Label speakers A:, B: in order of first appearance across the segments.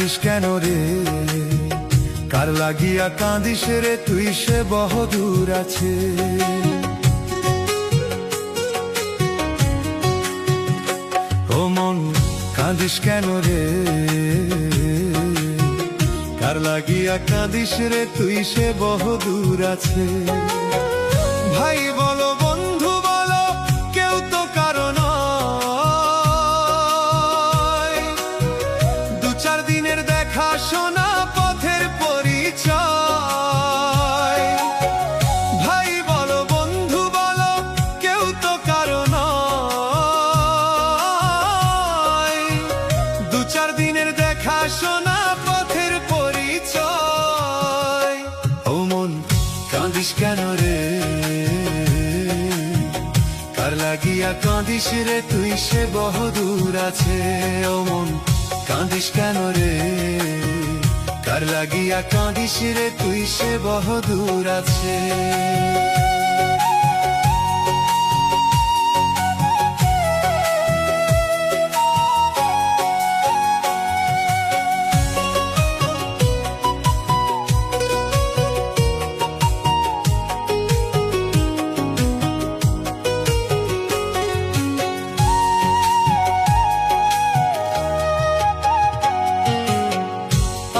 A: কাঁদিস কেন রে, কার লাগিয়া কাঁদিস রে তুই, সে বহুদূর আছে। ও মন কাঁদিস কেন রে, কার লাগিয়া কাঁদিস রে তুই, সে বহুদূর আছে। ভাই বলো বন্ধু বলো, কেউ তো কারো নয়, দু চার দিনের দেখা শোনা পথের পরিচয়। ভাই বলো বন্ধু বলো, কেউ তো কারো নয়, দু চার দিনের দেখা শোনা পথের পরিচয়। ও মন কাঁদিস কেন রে, কার লাগিয়া কাঁদিস রে তুই, সে বহুদূর আছে। ও মন কাঁদিস কেন রে, কার লাগিয়া কাঁদিস রে তুই, সে বহুদূর আছে।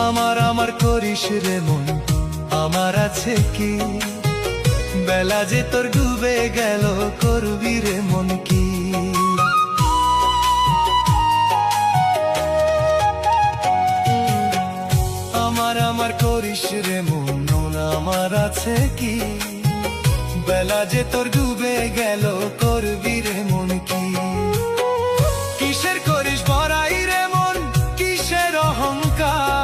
A: আমার আমার করিস রে মন, আমার আছে কি, বেলা যে তোর ডুবে গেল, করবি রে মন কি। আমার আমার করিস রে মন, আমার আছে কি, বেলা যে তোর ডুবে গেল, করবি রে মন কি। কিসের করিস বড়াই রে মন, কিসের অহংকার,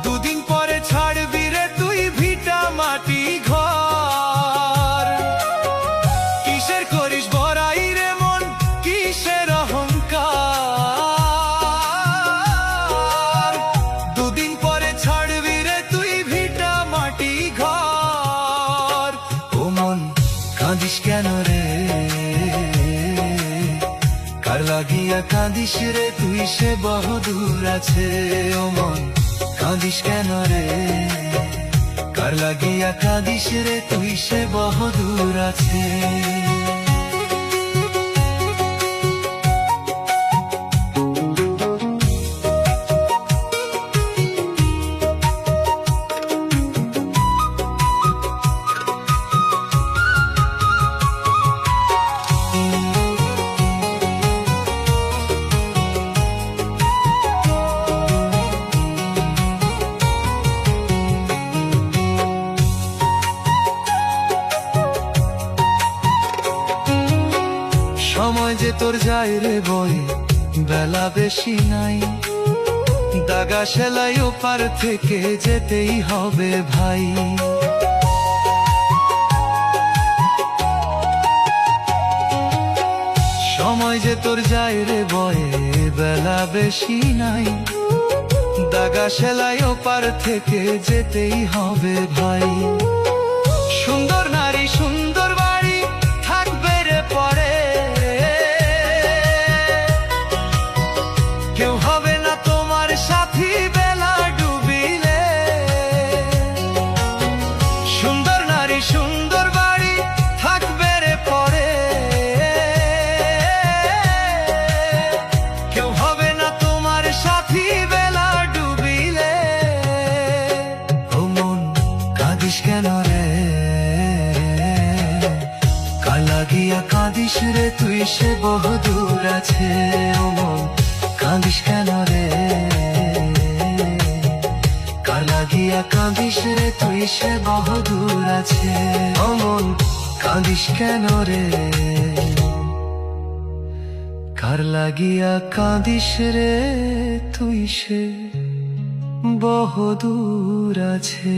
A: দুদিন পরে ছাড়বি রে তুই ভিটা মাটি ঘর। কিসের করিস বড়াই রে মন, কিসের অহংকার, দুদিন পরে ছাড়বি রে তুই ভিটা মাটি ঘর। ও মন কাঁদিস কেন রে, কার লাগিয়া কাঁদিস রে তুই, সে বহুদূর আছে। ও মন কাঁদিস কেন রে, কার লাগিয়া কাঁদিস রে তুই, সে বহুদূর আছে। সময় যে তোর যায় রে বই, বেলা বেশি নাই, দাগা সেলাই ওপার থেকে যেতেই হবে ভাই। সময় যে তোর যায় রে বয়ে, বেলা বেশি নাই, দাগা সেলাই ওপার থেকে যেতেই হবে ভাই। সুন্দর নারী সুন্দর বাড়ি থাকবে রে পরে, কেউ হবে না তোমার সাথী বেলা ডুবিলে। সুন্দর নারী সুন্দর বাড়ি থাকবে রে পরে, কেউ হবে না তোমার সাথী বেলা ডুবিলে। ও মন কাঁদিস কেন রে, কার লাগিয়া কাঁদিস রে তুই, সে বহুদূর আছে। ও মন কাঁদিস কেন রে, কার লাগিয়া কাঁদিস রে তুই, সে বহুদূর আছে। ও মন কাঁদিস কেন রে, কার লাগিয়া কাঁদিস রে তুই, সে বহুদূর আছে।